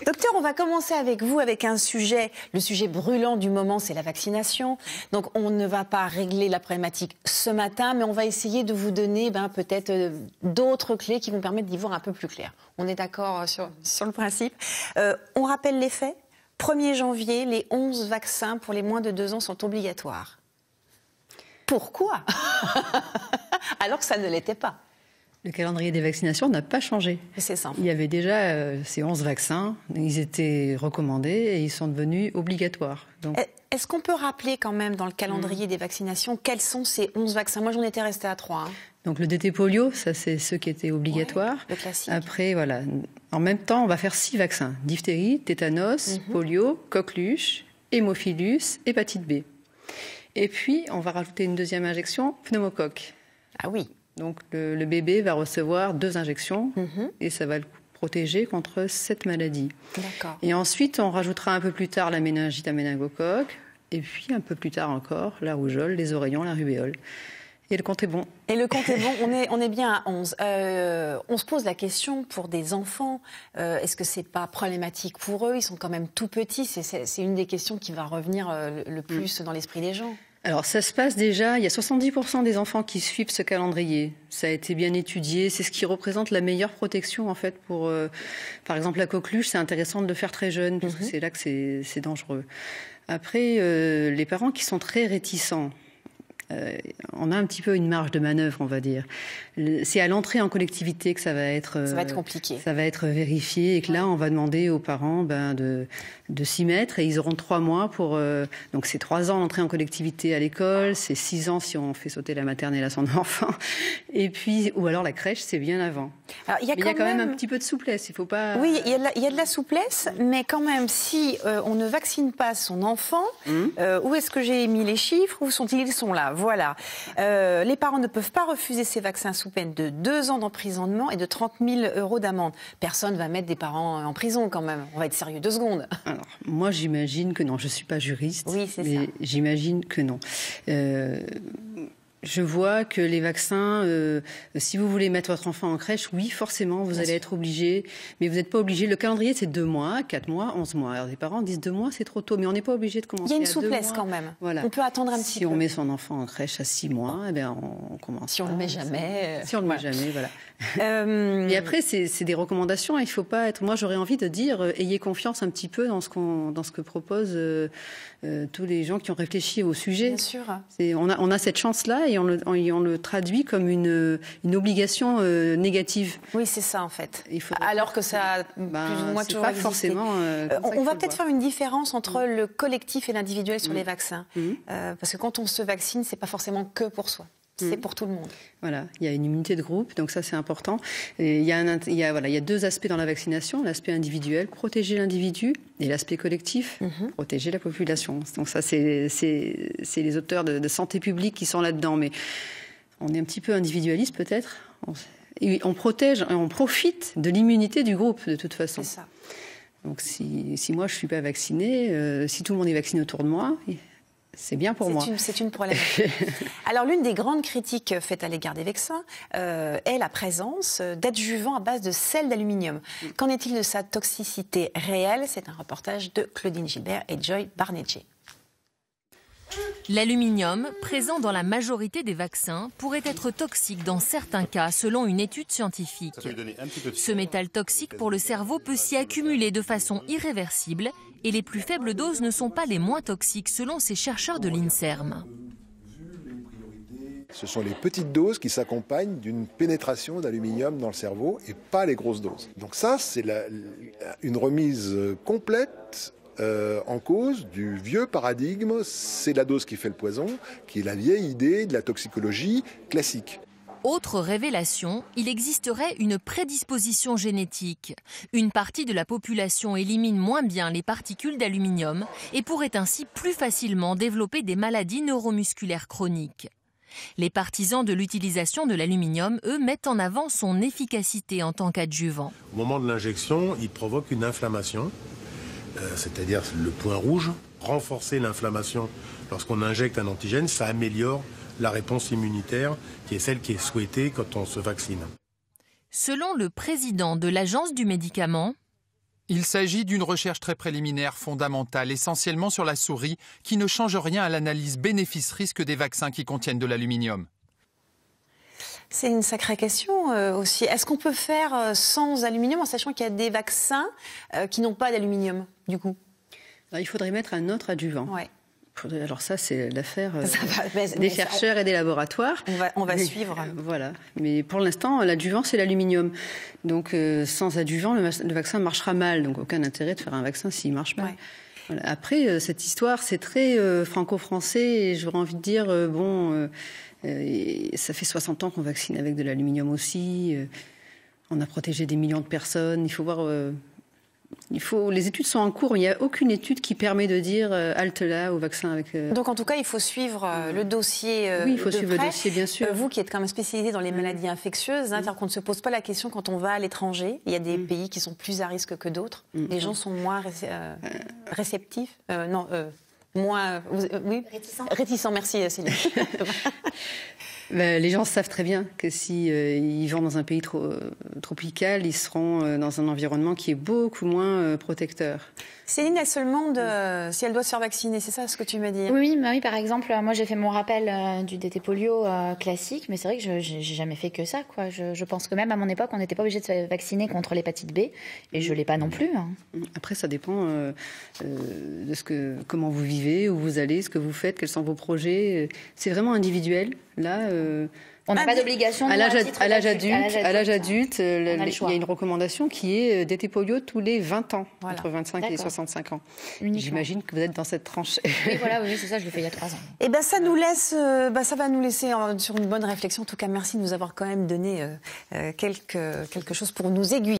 Docteur, on va commencer avec vous avec un sujet, le sujet brûlant du moment, c'est la vaccination. Donc on ne va pas régler la problématique ce matin, mais on va essayer de vous donner peut-être d'autres clés qui vont permettre d'y voir un peu plus clair. On est d'accord sur le principe. On rappelle les faits. 1er janvier, les 11 vaccins pour les moins de 2 ans sont obligatoires. Pourquoi? Alors que ça ne l'était pas. Le calendrier des vaccinations n'a pas changé. C'est ça. Il y avait déjà ces 11 vaccins, ils étaient recommandés et ils sont devenus obligatoires. Donc... Est-ce qu'on peut rappeler quand même dans le calendrier des vaccinations quels sont ces 11 vaccins? Moi j'en étais restée à 3. Donc le DT polio, ça c'est ceux qui étaient obligatoires. Ouais, le classique. Après voilà, en même temps on va faire 6 vaccins. Diphtérie, tétanos, polio, coqueluche, hémophilus, hépatite B. Et puis on va rajouter une deuxième injection, pneumocoque. Ah oui. Donc le bébé va recevoir 2 injections et ça va le protéger contre 7 maladies. D'accord. Et ensuite, on rajoutera un peu plus tard la méningite à méningocoque et puis un peu plus tard encore la rougeole, les oreillons, la rubéole. Et le compte est bon. Et le compte est bon, on est bien à 11. On se pose la question pour des enfants, est-ce que c'est pas problématique pour eux? Ils sont quand même tout petits, c'est une des questions qui va revenir le plus dans l'esprit des gens. Alors ça se passe déjà, il y a 70% des enfants qui suivent ce calendrier. Ça a été bien étudié, c'est ce qui représente la meilleure protection en fait pour, par exemple la coqueluche, c'est intéressant de le faire très jeune parce que c'est là que c'est dangereux. Après, les parents qui sont très réticents, on a un petit peu une marge de manœuvre, on va dire. C'est à l'entrée en collectivité que ça va être Ça va être vérifié et que là, on va demander aux parents de s'y mettre et ils auront 3 mois pour... donc c'est 3 ans l'entrée en collectivité à l'école, c'est 6 ans si on fait sauter la maternelle à son enfant. Et puis, ou alors la crèche, c'est bien avant. Alors, il y a quand même un petit peu de souplesse, il faut pas... Oui, il y a de la souplesse, mais quand même, si on ne vaccine pas son enfant, où est-ce que j'ai mis les chiffres? Où sont-ils? Ils sont là. Voilà. Les parents ne peuvent pas refuser ces vaccins sous peine de 2 ans d'emprisonnement et de 30 000 € d'amende. Personne ne va mettre des parents en prison quand même. On va être sérieux 2 secondes. Alors, moi, j'imagine que non. Je ne suis pas juriste, oui, c'est mais ça. J'imagine que non. Je vois que les vaccins, si vous voulez mettre votre enfant en crèche, oui, forcément, vous allez être obligé, mais vous n'êtes pas obligé. Le calendrier, c'est 2 mois, 4 mois, 11 mois. Alors, les parents disent 2 mois, c'est trop tôt, mais on n'est pas obligé de commencer à 2 mois. Il y a une souplesse quand même. Voilà. On peut attendre un petit peu. Si on met son enfant en crèche à 6 mois, eh bien, on commence. Si on ne le met jamais. Si on ne le met jamais, voilà. Et après, c'est des recommandations. Il faut pas être. Moi, j'aurais envie de dire, ayez confiance un petit peu dans ce que proposent tous les gens qui ont réfléchi au sujet. Bien sûr. On a cette chance-là et on le traduit comme une obligation négative. Oui, c'est ça en fait. Alors que ça a plus ou moins toujours pas existé. Forcément. On va peut-être faire une différence entre le collectif et l'individuel sur les vaccins, parce que quand on se vaccine, c'est pas forcément que pour soi. C'est pour tout le monde. Voilà, il y a une immunité de groupe, donc ça c'est important. Et il y a 2 aspects dans la vaccination, l'aspect individuel, protéger l'individu, et l'aspect collectif, protéger la population. Donc ça c'est les auteurs de santé publique qui sont là-dedans, mais on est un petit peu individualiste peut-être. On protège, on profite de l'immunité du groupe de toute façon. C'est ça. Donc si moi je ne suis pas vaccinée, si tout le monde est vacciné autour de moi... C'est bien pour moi. C'est une problématique. Alors, l'une des grandes critiques faites à l'égard des vaccins est la présence d'adjuvants à base de sel d'aluminium. Qu'en est-il de sa toxicité réelle? C'est un reportage de Claudine Gilbert et Joy Barnetché. L'aluminium, présent dans la majorité des vaccins, pourrait être toxique dans certains cas, selon une étude scientifique. Ce métal toxique pour le cerveau peut s'y accumuler de façon irréversible et les plus faibles doses ne sont pas les moins toxiques, selon ces chercheurs de l'INSERM. Ce sont les petites doses qui s'accompagnent d'une pénétration d'aluminium dans le cerveau et pas les grosses doses. Donc ça, c'est une remise complète en cause du vieux paradigme, c'est la dose qui fait le poison, qui est la vieille idée de la toxicologie classique. Autre révélation, il existerait une prédisposition génétique. Une partie de la population élimine moins bien les particules d'aluminium et pourrait ainsi plus facilement développer des maladies neuromusculaires chroniques. Les partisans de l'utilisation de l'aluminium, eux, mettent en avant son efficacité en tant qu'adjuvant. Au moment de l'injection, il provoque une inflammation, c'est-à-dire le point rouge. Renforcer l'inflammation lorsqu'on injecte un antigène, ça améliore la réponse immunitaire, qui est celle qui est souhaitée quand on se vaccine. Selon le président de l'Agence du médicament, Il s'agit d'une recherche très préliminaire, fondamentale, essentiellement sur la souris, qui ne change rien à l'analyse bénéfice-risque des vaccins qui contiennent de l'aluminium. C'est une sacrée question aussi. Est-ce qu'on peut faire sans aluminium en sachant qu'il y a des vaccins qui n'ont pas d'aluminium, du coup? Alors, il faudrait mettre un autre adjuvant. Ouais. Alors ça, c'est l'affaire des chercheurs et des laboratoires. On va suivre. Voilà. Mais pour l'instant, l'adjuvant, c'est l'aluminium. Donc sans adjuvant, le vaccin marchera mal. Donc aucun intérêt de faire un vaccin s'il marche mal. Ouais. Voilà. Après, cette histoire, c'est très franco-français. Et j'aurais envie de dire, ça fait 60 ans qu'on vaccine avec de l'aluminium aussi. On a protégé des millions de personnes. Il faut voir... les études sont en cours, il n'y a aucune étude qui permet de dire halte là au vaccin avec... Donc en tout cas, il faut suivre le dossier Oui, il faut suivre le dossier, bien sûr. Vous qui êtes quand même spécialisé dans les maladies infectieuses, c'est-à-dire qu'on ne se pose pas la question quand on va à l'étranger. Il y a des pays qui sont plus à risque que d'autres. Les gens sont moins réceptifs. Moins... oui. Réticents, merci Céline. Les gens savent très bien que si ils vont dans un pays tropical, ils seront dans un environnement qui est beaucoup moins protecteur. Céline, elle se demande si elle doit se faire vacciner, c'est ça ce que tu m'as dit? Oui, par exemple, moi j'ai fait mon rappel du DT polio classique, mais c'est vrai que j'ai jamais fait que ça, quoi. Je pense que même à mon époque, on n'était pas obligé de se vacciner contre l'hépatite B, et je l'ai pas non plus. Hein. Après, ça dépend de comment vous vivez, où vous allez, ce que vous faites, quels sont vos projets. C'est vraiment individuel. Là, on n'a pas d'obligation. À l'âge adulte, il y a une recommandation qui est DT polio tous les 20 ans, entre 25 et 65 ans. J'imagine que vous êtes dans cette tranche. Oui, c'est ça, je l'ai fait il y a 3 ans. Et ça nous laisse, ça va nous laisser sur une bonne réflexion. En tout cas, merci de nous avoir quand même donné quelque chose pour nous aiguiller.